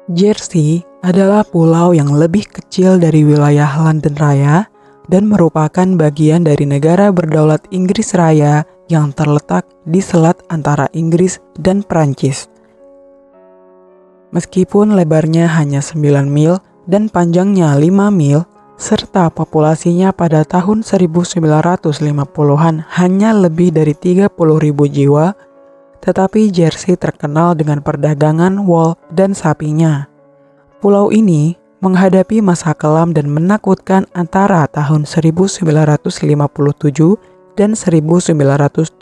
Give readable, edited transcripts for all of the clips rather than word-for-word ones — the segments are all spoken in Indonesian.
Jersey adalah pulau yang lebih kecil dari wilayah London Raya dan merupakan bagian dari negara berdaulat Inggris Raya yang terletak di selat antara Inggris dan Prancis. Meskipun lebarnya hanya 9 mil dan panjangnya 5 mil, serta populasinya pada tahun 1950-an hanya lebih dari 30.000 jiwa, tetapi Jersey terkenal dengan perdagangan wol dan sapinya. Pulau ini menghadapi masa kelam dan menakutkan antara tahun 1957 dan 1971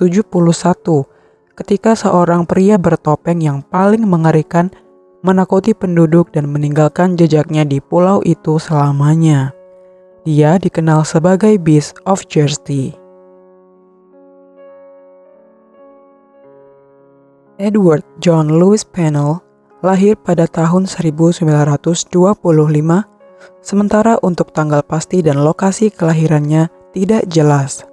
ketika seorang pria bertopeng yang paling mengerikan menakuti penduduk dan meninggalkan jejaknya di pulau itu selamanya. Dia dikenal sebagai Beast of Jersey. Edward John Louis Pennell lahir pada tahun 1925, sementara untuk tanggal pasti dan lokasi kelahirannya tidak jelas.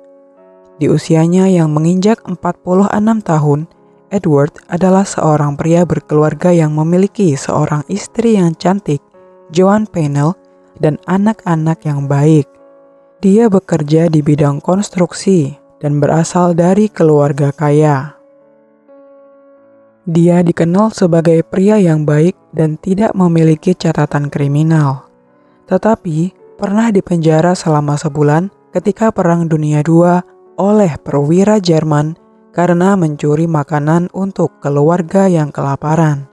Di usianya yang menginjak 46 tahun, Edward adalah seorang pria berkeluarga yang memiliki seorang istri yang cantik, Joan Pennell, dan anak-anak yang baik. Dia bekerja di bidang konstruksi dan berasal dari keluarga kaya. Dia dikenal sebagai pria yang baik dan tidak memiliki catatan kriminal. Tetapi pernah dipenjara selama sebulan ketika Perang Dunia II oleh perwira Jerman karena mencuri makanan untuk keluarga yang kelaparan.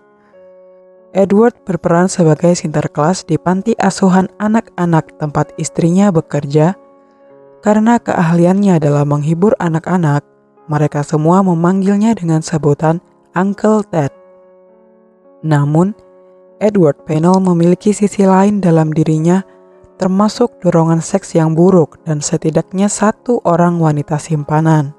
Edward berperan sebagai sinterklas di panti asuhan anak-anak tempat istrinya bekerja. Karena keahliannya dalam menghibur anak-anak, mereka semua memanggilnya dengan sebutan Uncle Ted. Namun, Edward Pennell memiliki sisi lain dalam dirinya, termasuk dorongan seks yang buruk dan setidaknya satu orang wanita simpanan.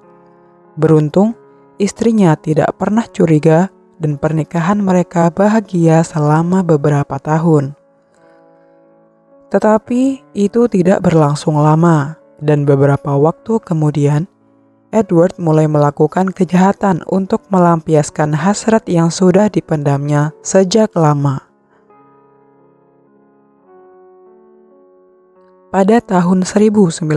Beruntung, istrinya tidak pernah curiga dan pernikahan mereka bahagia selama beberapa tahun. Tetapi itu tidak berlangsung lama, dan beberapa waktu kemudian, Edward mulai melakukan kejahatan untuk melampiaskan hasrat yang sudah dipendamnya sejak lama. Pada tahun 1957,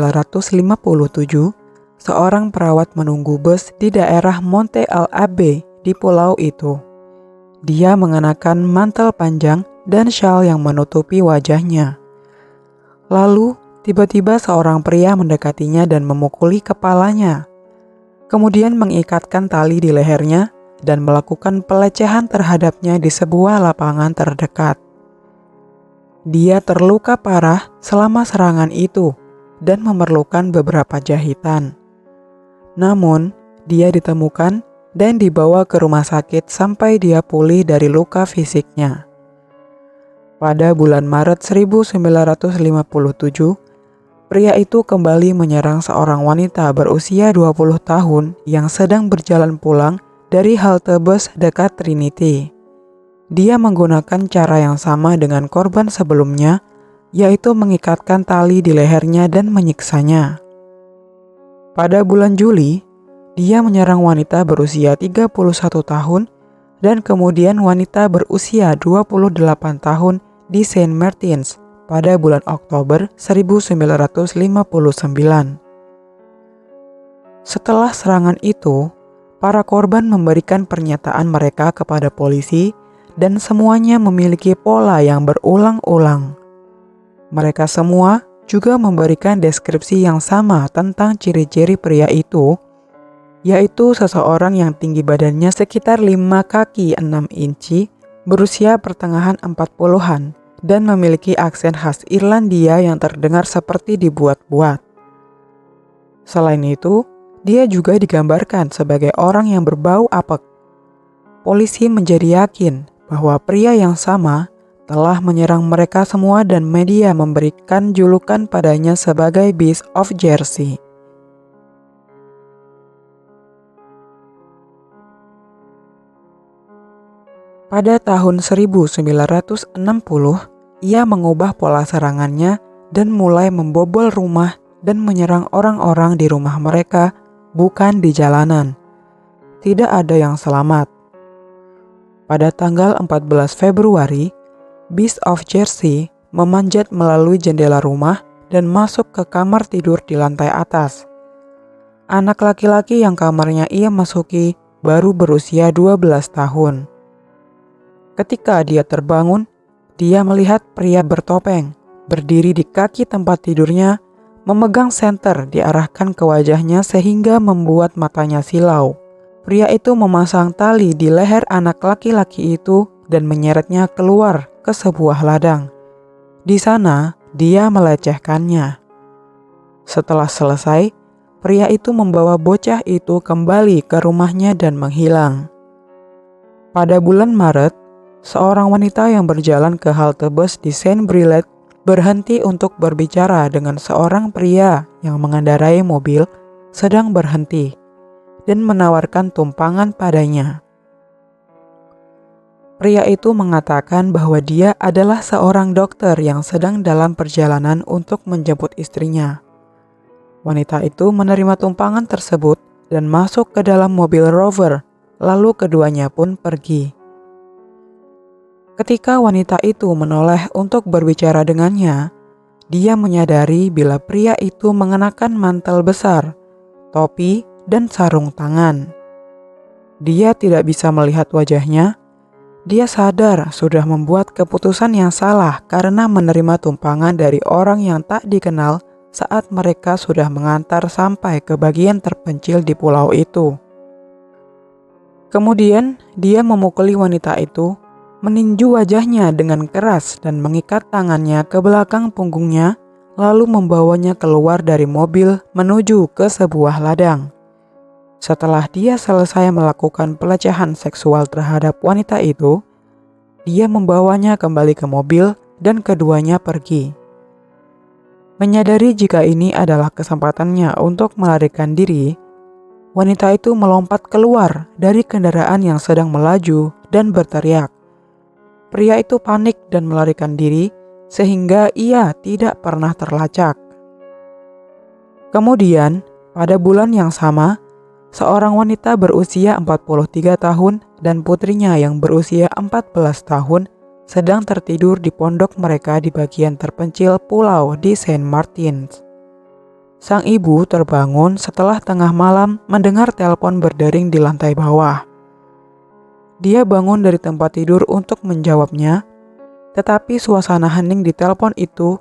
seorang perawat menunggu bus di daerah Monte l'Abbe di pulau itu. Dia mengenakan mantel panjang dan syal yang menutupi wajahnya. Lalu, tiba-tiba seorang pria mendekatinya dan memukuli kepalanya. Kemudian mengikatkan tali di lehernya dan melakukan pelecehan terhadapnya di sebuah lapangan terdekat. Dia terluka parah selama serangan itu dan memerlukan beberapa jahitan. Namun, dia ditemukan dan dibawa ke rumah sakit sampai dia pulih dari luka fisiknya. Pada bulan Maret 1957, pria itu kembali menyerang seorang wanita berusia 20 tahun yang sedang berjalan pulang dari halte bus dekat Trinity. Dia menggunakan cara yang sama dengan korban sebelumnya, yaitu mengikatkan tali di lehernya dan menyiksanya. Pada bulan Juli, dia menyerang wanita berusia 31 tahun dan kemudian wanita berusia 28 tahun di Saint Martins pada bulan Oktober 1959. Setelah serangan itu, para korban memberikan pernyataan mereka kepada polisi dan semuanya memiliki pola yang berulang-ulang. Mereka semua juga memberikan deskripsi yang sama tentang ciri-ciri pria itu, yaitu seseorang yang tinggi badannya sekitar 5 kaki 6 inci, berusia pertengahan 40-an, dan memiliki aksen khas Irlandia yang terdengar seperti dibuat-buat. Selain itu, dia juga digambarkan sebagai orang yang berbau apek. Polisi menjadi yakin bahwa pria yang sama telah menyerang mereka semua dan media memberikan julukan padanya sebagai Beast of Jersey. Pada tahun 1960, ia mengubah pola serangannya dan mulai membobol rumah dan menyerang orang-orang di rumah mereka, bukan di jalanan. Tidak ada yang selamat. Pada tanggal 14 Februari, Beast of Jersey memanjat melalui jendela rumah dan masuk ke kamar tidur di lantai atas. Anak laki-laki yang kamarnya ia masuki baru berusia 12 tahun. Ketika dia terbangun, dia melihat pria bertopeng berdiri di kaki tempat tidurnya, memegang senter diarahkan ke wajahnya sehingga membuat matanya silau. Pria itu memasang tali di leher anak laki-laki itu dan menyeretnya keluar ke sebuah ladang. Di sana, dia melecehkannya. Setelah selesai, pria itu membawa bocah itu kembali ke rumahnya dan menghilang. Pada bulan Maret, seorang wanita yang berjalan ke halte bus di Saint Brillet berhenti untuk berbicara dengan seorang pria yang mengendarai mobil sedang berhenti dan menawarkan tumpangan padanya. Pria itu mengatakan bahwa dia adalah seorang dokter yang sedang dalam perjalanan untuk menjemput istrinya. Wanita itu menerima tumpangan tersebut dan masuk ke dalam mobil Rover, lalu keduanya pun pergi. Ketika wanita itu menoleh untuk berbicara dengannya, dia menyadari bila pria itu mengenakan mantel besar, topi, dan sarung tangan. Dia tidak bisa melihat wajahnya. Dia sadar sudah membuat keputusan yang salah karena menerima tumpangan dari orang yang tak dikenal saat mereka sudah mengantar sampai ke bagian terpencil di pulau itu. Kemudian dia memukuli wanita itu, meninju wajahnya dengan keras dan mengikat tangannya ke belakang punggungnya, lalu membawanya keluar dari mobil menuju ke sebuah ladang. Setelah dia selesai melakukan pelecehan seksual terhadap wanita itu, dia membawanya kembali ke mobil dan keduanya pergi. Menyadari jika ini adalah kesempatannya untuk melarikan diri, wanita itu melompat keluar dari kendaraan yang sedang melaju dan berteriak. Pria itu panik dan melarikan diri sehingga ia tidak pernah terlacak. Kemudian, pada bulan yang sama, seorang wanita berusia 43 tahun dan putrinya yang berusia 14 tahun sedang tertidur di pondok mereka di bagian terpencil pulau di Saint Martins. Sang ibu terbangun setelah tengah malam mendengar telepon berdering di lantai bawah. Dia bangun dari tempat tidur untuk menjawabnya, tetapi suasana hening di telepon itu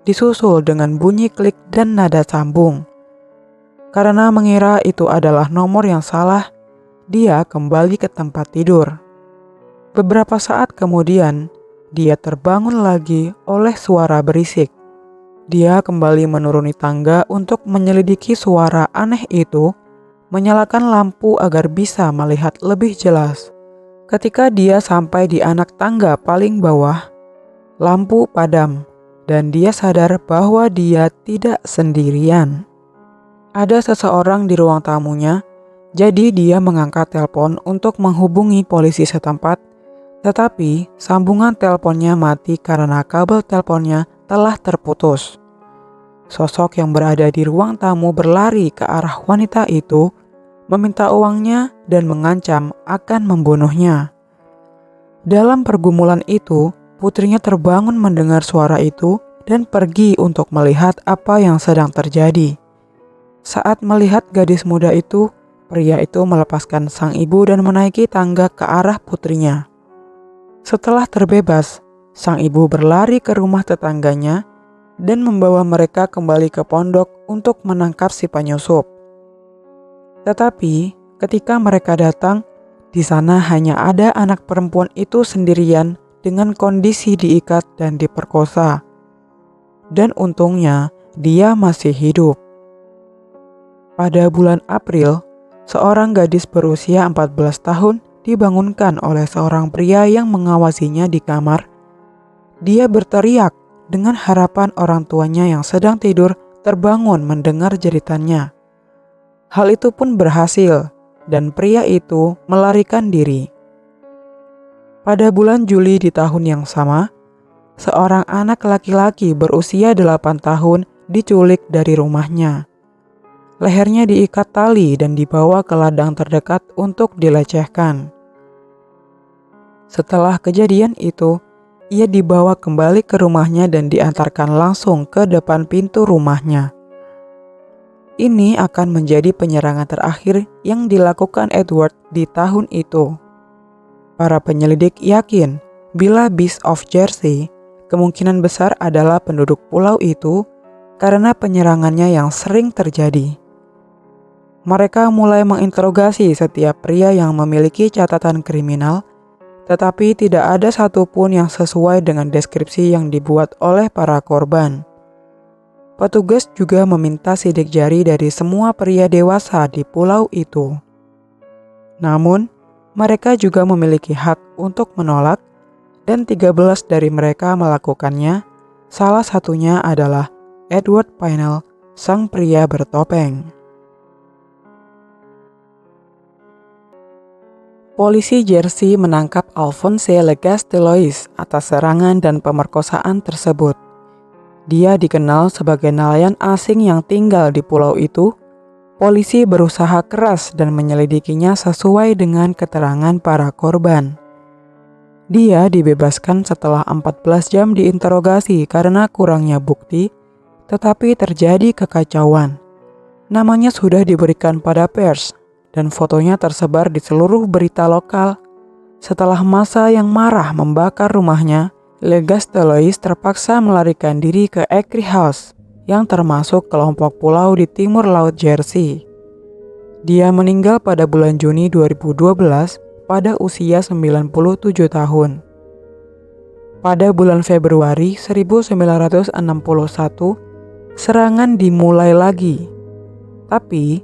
disusul dengan bunyi klik dan nada sambung. Karena mengira itu adalah nomor yang salah, dia kembali ke tempat tidur. Beberapa saat kemudian, dia terbangun lagi oleh suara berisik. Dia kembali menuruni tangga untuk menyelidiki suara aneh itu, menyalakan lampu agar bisa melihat lebih jelas. Ketika dia sampai di anak tangga paling bawah, lampu padam dan dia sadar bahwa dia tidak sendirian. Ada seseorang di ruang tamunya, jadi dia mengangkat telepon untuk menghubungi polisi setempat, tetapi sambungan teleponnya mati karena kabel teleponnya telah terputus. Sosok yang berada di ruang tamu berlari ke arah wanita itu, meminta uangnya dan mengancam akan membunuhnya. Dalam pergumulan itu, putrinya terbangun mendengar suara itu dan pergi untuk melihat apa yang sedang terjadi. Saat melihat gadis muda itu, pria itu melepaskan sang ibu dan menaiki tangga ke arah putrinya. Setelah terbebas, sang ibu berlari ke rumah tetangganya dan membawa mereka kembali ke pondok untuk menangkap si penyusup. Tetapi ketika mereka datang, di sana hanya ada anak perempuan itu sendirian dengan kondisi diikat dan diperkosa. Dan untungnya dia masih hidup. Pada bulan April, seorang gadis berusia 14 tahun dibangunkan oleh seorang pria yang mengawasinya di kamar. Dia berteriak dengan harapan orang tuanya yang sedang tidur terbangun mendengar jeritannya. Hal itu pun berhasil dan pria itu melarikan diri. Pada bulan Juli di tahun yang sama, seorang anak laki-laki berusia 8 tahun diculik dari rumahnya. Lehernya diikat tali dan dibawa ke ladang terdekat untuk dilecehkan. Setelah kejadian itu, ia dibawa kembali ke rumahnya dan diantarkan langsung ke depan pintu rumahnya. Ini akan menjadi penyerangan terakhir yang dilakukan Edward di tahun itu. Para penyelidik yakin bila Beast of Jersey kemungkinan besar adalah penduduk pulau itu karena penyerangannya yang sering terjadi. Mereka mulai menginterogasi setiap pria yang memiliki catatan kriminal, tetapi tidak ada satupun yang sesuai dengan deskripsi yang dibuat oleh para korban. Petugas juga meminta sidik jari dari semua pria dewasa di pulau itu. Namun, mereka juga memiliki hak untuk menolak, dan 13 dari mereka melakukannya. Salah satunya adalah Edward Pinel, sang pria bertopeng. Polisi Jersey menangkap Alphonse Legastelois atas serangan dan pemerkosaan tersebut. Dia dikenal sebagai nelayan asing yang tinggal di pulau itu. Polisi berusaha keras dan menyelidikinya sesuai dengan keterangan para korban. Dia dibebaskan setelah 14 jam diinterogasi karena kurangnya bukti, tetapi terjadi kekacauan. Namanya sudah diberikan pada pers, dan fotonya tersebar di seluruh berita lokal. Setelah massa yang marah membakar rumahnya, Legastelois terpaksa melarikan diri ke Acre House, yang termasuk kelompok pulau di timur laut Jersey. Dia meninggal pada bulan Juni 2012 pada usia 97 tahun. Pada bulan Februari 1961, serangan dimulai lagi. Tapi,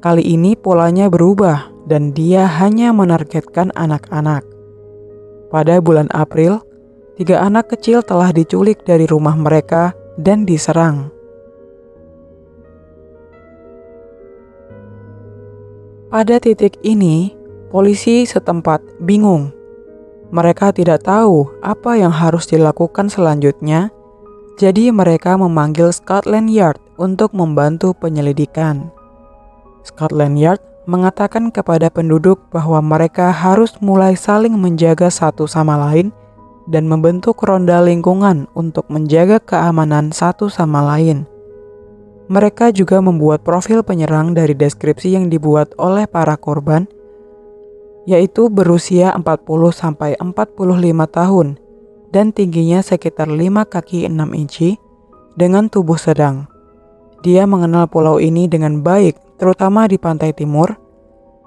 kali ini polanya berubah dan dia hanya menargetkan anak-anak. Pada bulan April, 3 anak kecil telah diculik dari rumah mereka dan diserang. Pada titik ini, polisi setempat bingung. Mereka tidak tahu apa yang harus dilakukan selanjutnya, jadi mereka memanggil Scotland Yard untuk membantu penyelidikan. Scotland Yard mengatakan kepada penduduk bahwa mereka harus mulai saling menjaga satu sama lain dan membentuk ronda lingkungan untuk menjaga keamanan satu sama lain. Mereka juga membuat profil penyerang dari deskripsi yang dibuat oleh para korban, yaitu berusia 40-45 tahun dan tingginya sekitar 5 kaki 6 inci dengan tubuh sedang. Dia mengenal pulau ini dengan baik, terutama di pantai timur.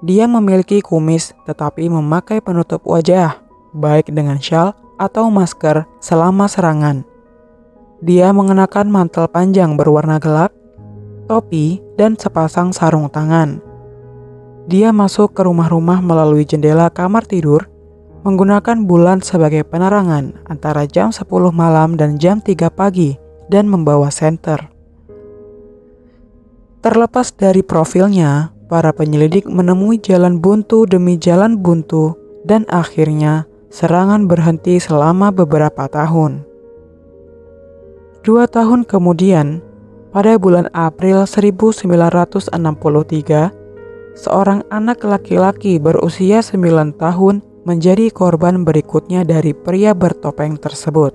Dia memiliki kumis tetapi memakai penutup wajah, baik dengan syal atau masker selama serangan. Dia mengenakan mantel panjang berwarna gelap, topi, dan sepasang sarung tangan. Dia masuk ke rumah-rumah melalui jendela kamar tidur, menggunakan bulan sebagai penerangan antara jam 10 malam dan jam 3 pagi, dan membawa senter. Terlepas dari profilnya, para penyelidik menemui jalan buntu demi jalan buntu, dan akhirnya serangan berhenti selama beberapa tahun. 2 tahun kemudian, pada bulan April 1963, seorang anak laki-laki berusia 9 tahun menjadi korban berikutnya dari pria bertopeng tersebut.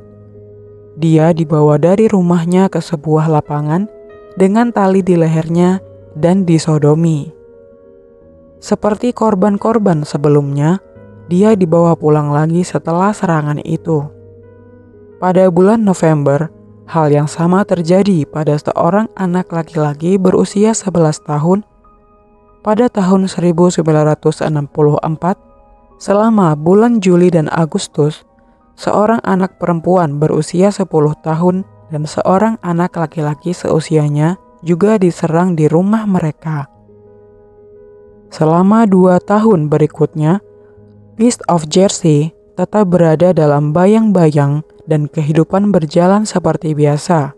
Dia dibawa dari rumahnya ke sebuah lapangan dengan tali di lehernya dan disodomi. Seperti korban-korban sebelumnya, dia dibawa pulang lagi setelah serangan itu. Pada bulan November, hal yang sama terjadi pada seorang anak laki-laki berusia 11 tahun. Pada tahun 1964, selama bulan Juli dan Agustus, seorang anak perempuan berusia 10 tahun dan seorang anak laki-laki seusianya juga diserang di rumah mereka. Selama 2 tahun berikutnya, Beast of Jersey tetap berada dalam bayang-bayang dan kehidupan berjalan seperti biasa.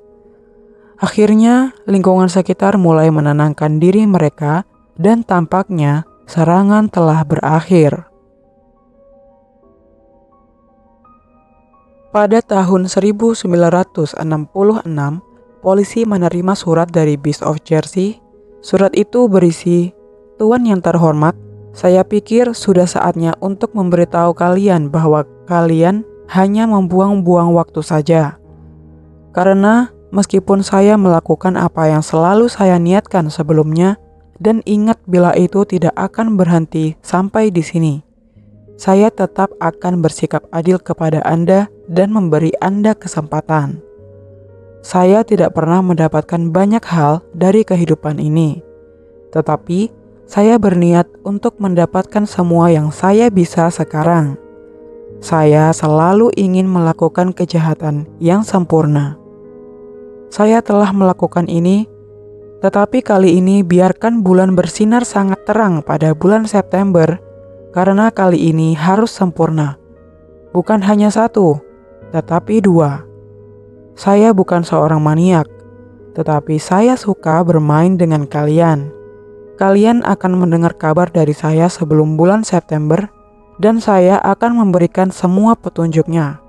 Akhirnya, lingkungan sekitar mulai menenangkan diri mereka dan tampaknya serangan telah berakhir. Pada tahun 1966, polisi menerima surat dari Beast of Jersey. Surat itu berisi, "Tuan yang terhormat, saya pikir sudah saatnya untuk memberitahu kalian bahwa kalian hanya membuang-buang waktu saja. Karena meskipun saya melakukan apa yang selalu saya niatkan sebelumnya, dan ingat bila itu tidak akan berhenti sampai di sini, saya tetap akan bersikap adil kepada Anda dan memberi Anda kesempatan. Saya tidak pernah mendapatkan banyak hal dari kehidupan ini, tetapi saya berniat untuk mendapatkan semua yang saya bisa sekarang. Saya selalu ingin melakukan kejahatan yang sempurna. Saya telah melakukan ini, tetapi kali ini biarkan bulan bersinar sangat terang pada bulan September, karena kali ini harus sempurna. Bukan hanya satu, tetapi dua. Saya bukan seorang maniak, tetapi saya suka bermain dengan kalian. Kalian akan mendengar kabar dari saya sebelum bulan September, dan saya akan memberikan semua petunjuknya,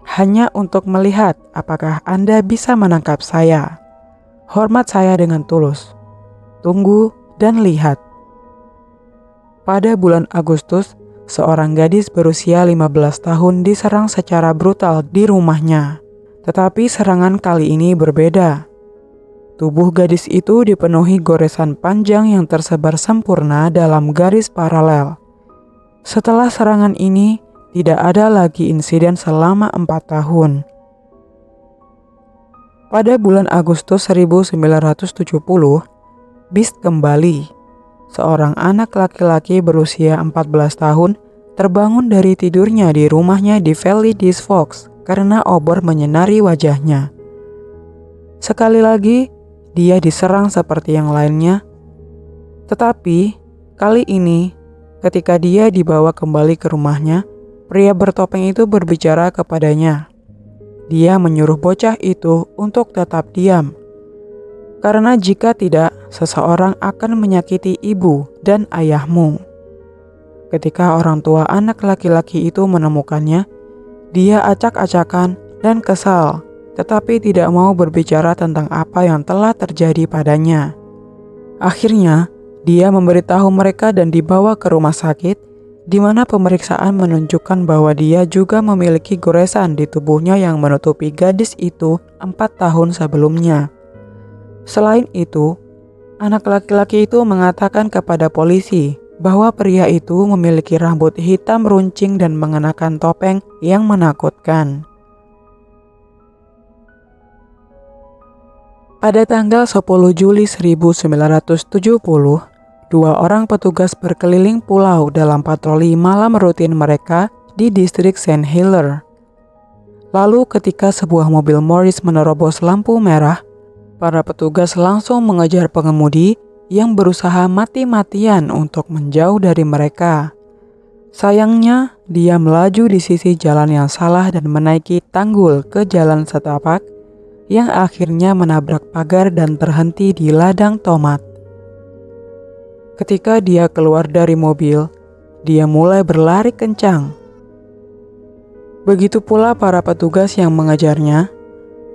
hanya untuk melihat apakah Anda bisa menangkap saya. Hormat saya dengan tulus. Tunggu dan lihat. Pada bulan Agustus, seorang gadis berusia 15 tahun diserang secara brutal di rumahnya. Tetapi serangan kali ini berbeda. Tubuh gadis itu dipenuhi goresan panjang yang tersebar sempurna dalam garis paralel. Setelah serangan ini, tidak ada lagi insiden selama 4 tahun. Pada bulan Agustus 1970, Beast kembali. Seorang anak laki-laki berusia 14 tahun terbangun dari tidurnya di rumahnya di Valley Dis Fox karena obor menyinari wajahnya. Sekali lagi, dia diserang seperti yang lainnya. Tetapi, kali ini, ketika dia dibawa kembali ke rumahnya, pria bertopeng itu berbicara kepadanya. Dia menyuruh bocah itu untuk tetap diam. Karena jika tidak, seseorang akan menyakiti ibu dan ayahmu. Ketika orang tua anak laki-laki itu menemukannya, dia acak-acakan dan kesal, tetapi tidak mau berbicara tentang apa yang telah terjadi padanya. Akhirnya, dia memberitahu mereka dan dibawa ke rumah sakit, di mana pemeriksaan menunjukkan bahwa dia juga memiliki goresan di tubuhnya yang menutupi gadis itu 4 tahun sebelumnya. Selain itu, anak laki-laki itu mengatakan kepada polisi bahwa pria itu memiliki rambut hitam runcing dan mengenakan topeng yang menakutkan. Pada tanggal 10 Juli 1970, dua orang petugas berkeliling pulau dalam patroli malam rutin mereka di distrik Saint Helier. Lalu ketika sebuah mobil Morris menerobos lampu merah, para petugas langsung mengejar pengemudi yang berusaha mati-matian untuk menjauh dari mereka. Sayangnya, dia melaju di sisi jalan yang salah dan menaiki tanggul ke jalan setapak yang akhirnya menabrak pagar dan terhenti di ladang tomat. Ketika dia keluar dari mobil, dia mulai berlari kencang. Begitu pula para petugas yang mengejarnya,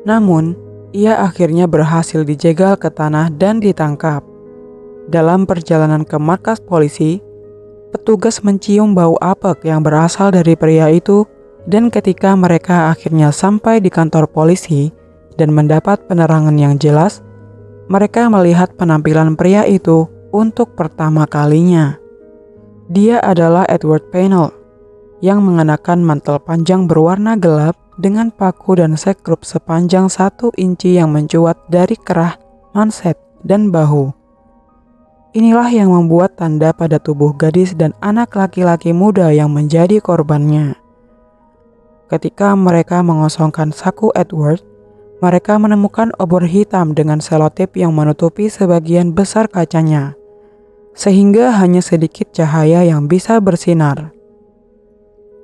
namun ia akhirnya berhasil dijegal ke tanah dan ditangkap. Dalam perjalanan ke markas polisi, petugas mencium bau apek yang berasal dari pria itu, dan ketika mereka akhirnya sampai di kantor polisi dan mendapat penerangan yang jelas, mereka melihat penampilan pria itu untuk pertama kalinya. Dia adalah Edward Pennell yang mengenakan mantel panjang berwarna gelap dengan paku dan sekrup sepanjang 1 inci yang mencuat dari kerah, manset, dan bahu. Inilah yang membuat tanda pada tubuh gadis dan anak laki-laki muda yang menjadi korbannya. Ketika mereka mengosongkan saku Edward, mereka menemukan obor hitam dengan selotip yang menutupi sebagian besar kacanya, sehingga hanya sedikit cahaya yang bisa bersinar.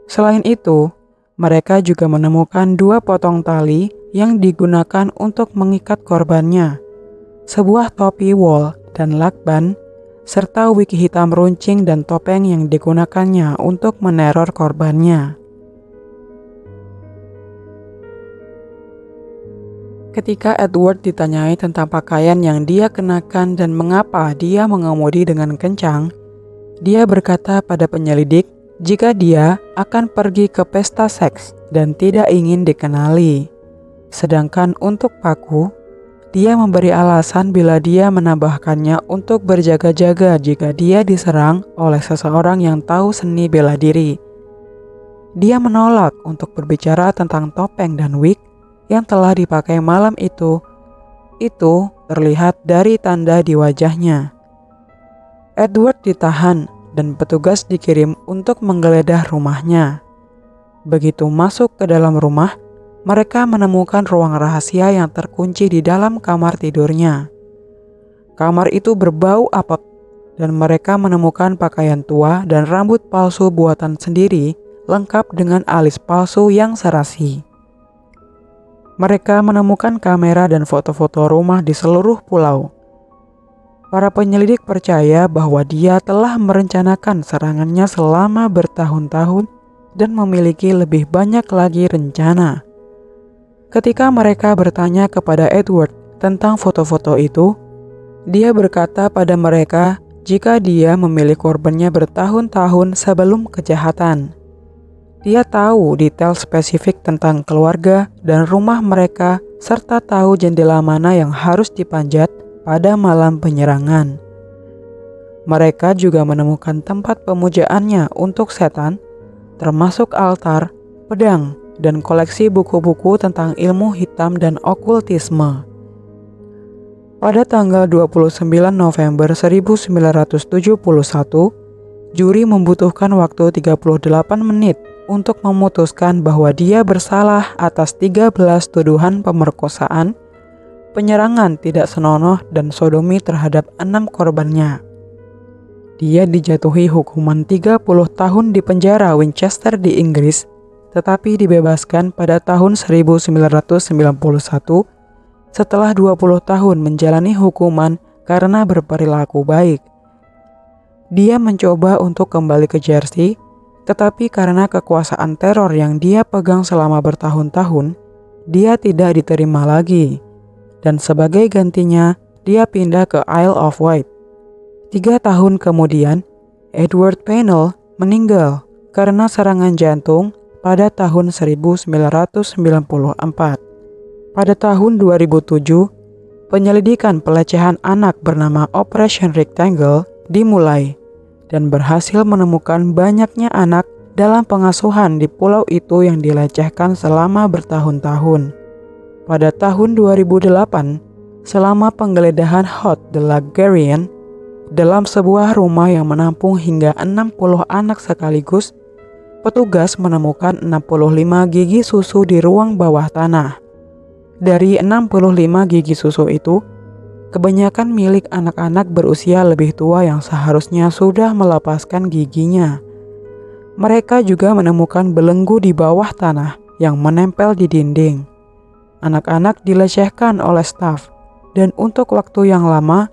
Selain itu, mereka juga menemukan 2 potong tali yang digunakan untuk mengikat korbannya, sebuah topi wol dan lakban, serta wig hitam runcing dan topeng yang digunakannya untuk meneror korbannya. Ketika Edward ditanyai tentang pakaian yang dia kenakan dan mengapa dia mengemudi dengan kencang, dia berkata pada penyelidik jika dia akan pergi ke pesta seks dan tidak ingin dikenali. Sedangkan untuk Paku, dia memberi alasan bila dia menambahkannya untuk berjaga-jaga jika dia diserang oleh seseorang yang tahu seni bela diri. Dia menolak untuk berbicara tentang topeng dan wig yang telah dipakai malam itu. Itu terlihat dari tanda di wajahnya. Edward ditahan dan petugas dikirim untuk menggeledah rumahnya. Begitu masuk ke dalam rumah, mereka menemukan ruang rahasia yang terkunci di dalam kamar tidurnya. Kamar itu berbau apek dan mereka menemukan pakaian tua dan rambut palsu buatan sendiri lengkap dengan alis palsu yang serasi. Mereka menemukan kamera dan foto-foto rumah di seluruh pulau. Para penyelidik percaya bahwa dia telah merencanakan serangannya selama bertahun-tahun dan memiliki lebih banyak lagi rencana. Ketika mereka bertanya kepada Edward tentang foto-foto itu, dia berkata pada mereka jika dia memilih korbannya bertahun-tahun sebelum kejahatan. Dia tahu detail spesifik tentang keluarga dan rumah mereka serta tahu jendela mana yang harus dipanjat pada malam penyerangan. Mereka juga menemukan tempat pemujaannya untuk setan, termasuk altar, pedang, dan koleksi buku-buku tentang ilmu hitam dan okultisme. Pada tanggal 29 November 1971, juri membutuhkan waktu 38 menit untuk memutuskan bahwa dia bersalah atas 13 tuduhan pemerkosaan, penyerangan tidak senonoh, dan sodomi terhadap 6 korbannya. Dia dijatuhi hukuman 30 tahun di penjara Winchester di Inggris, tetapi dibebaskan pada tahun 1991 setelah 20 tahun menjalani hukuman karena berperilaku baik. Dia mencoba untuk kembali ke Jersey, tetapi karena kekuasaan teror yang dia pegang selama bertahun-tahun, dia tidak diterima lagi. Dan sebagai gantinya, dia pindah ke Isle of Wight. 3 tahun kemudian, Edward Pennell meninggal karena serangan jantung pada tahun 1994. Pada tahun 2007, penyelidikan pelecehan anak bernama Operation Rectangle dimulai dan berhasil menemukan banyaknya anak dalam pengasuhan di pulau itu yang dilecehkan selama bertahun-tahun. Pada tahun 2008, selama penggeledahan Hot the Ligurian dalam sebuah rumah yang menampung hingga 60 anak sekaligus, petugas menemukan 65 gigi susu di ruang bawah tanah. Dari 65 gigi susu itu, kebanyakan milik anak-anak berusia lebih tua yang seharusnya sudah melepaskan giginya. Mereka juga menemukan belenggu di bawah tanah yang menempel di dinding. Anak-anak dilecehkan oleh staf, dan untuk waktu yang lama,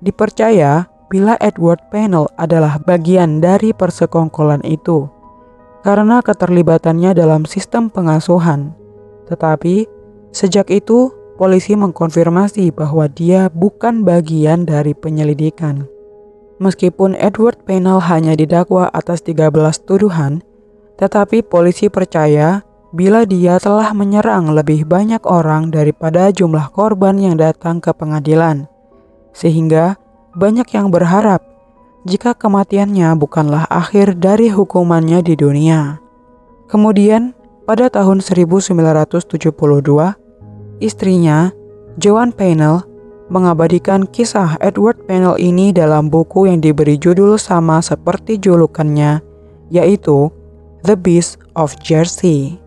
dipercaya bila Edward Pennell adalah bagian dari persekongkolan itu, karena keterlibatannya dalam sistem pengasuhan. Tetapi, sejak itu, polisi mengkonfirmasi bahwa dia bukan bagian dari penyelidikan. Meskipun Edward Pennell hanya didakwa atas 13 tuduhan, tetapi polisi percaya bila dia telah menyerang lebih banyak orang daripada jumlah korban yang datang ke pengadilan. Sehingga banyak yang berharap jika kematiannya bukanlah akhir dari hukumannya di dunia. Kemudian, pada tahun 1972, istrinya, Joan Pennell, mengabadikan kisah Edward Pennell ini dalam buku yang diberi judul sama seperti julukannya, yaitu The Beast of Jersey.